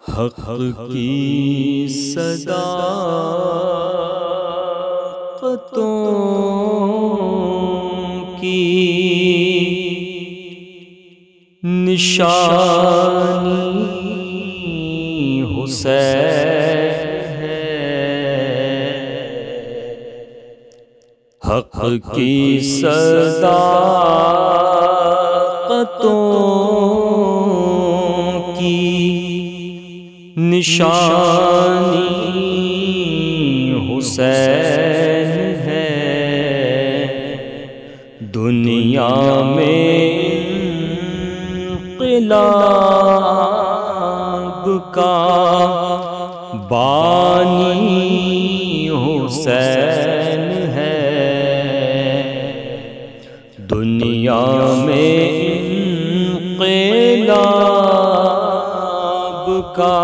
حق کی صداقتوں کی نشانی حسین ہے، حق کی صداقتوں کی نشانی حسین ہے، دنیا میں انقلاب کا بانی حسین ہے، دنیا میں انقلاب کا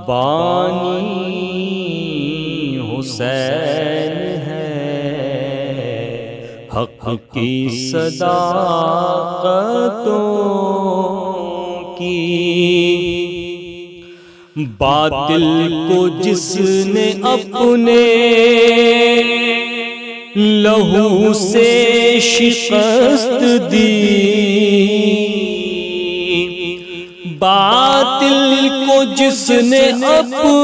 بانی حسین ہے، حق کی صداقتوں کی باطل کو جس نے اپنے لہو سے شکست دی، باطل کو جس نے اپنے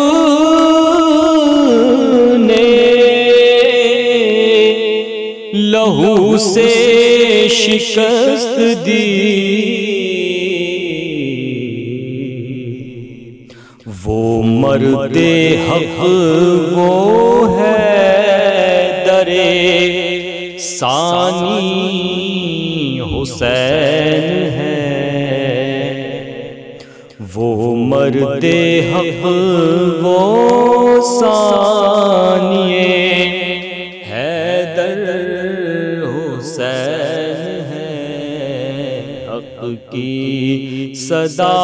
لہو سے شکست دی، وہ مرد حق وہ ہے درے ثانی حسین ہے، وہ مرد حق وہ ثانی حیدر حسین ہے، حق کی صداقتوں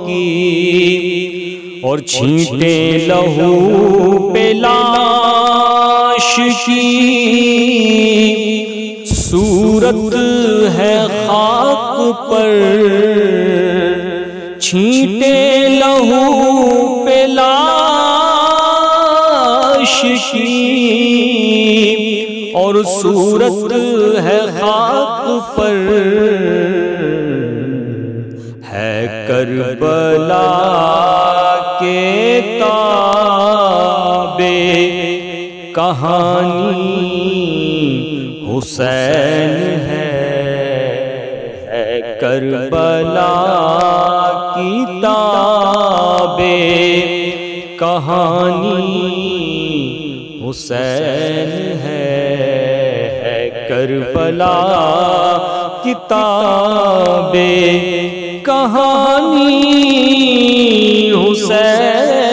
کی اور چھینٹے لہو پہ لاش کی صورت ہے خاک پر، چھینٹے لہو پہ لاش کی اور صورت ہے خاک پر، ہے کربلا کے تابع کہانی حسین ہے، کربلا کی تابع کہانی حسین ہے، کربلا کی تابع کہانی حسین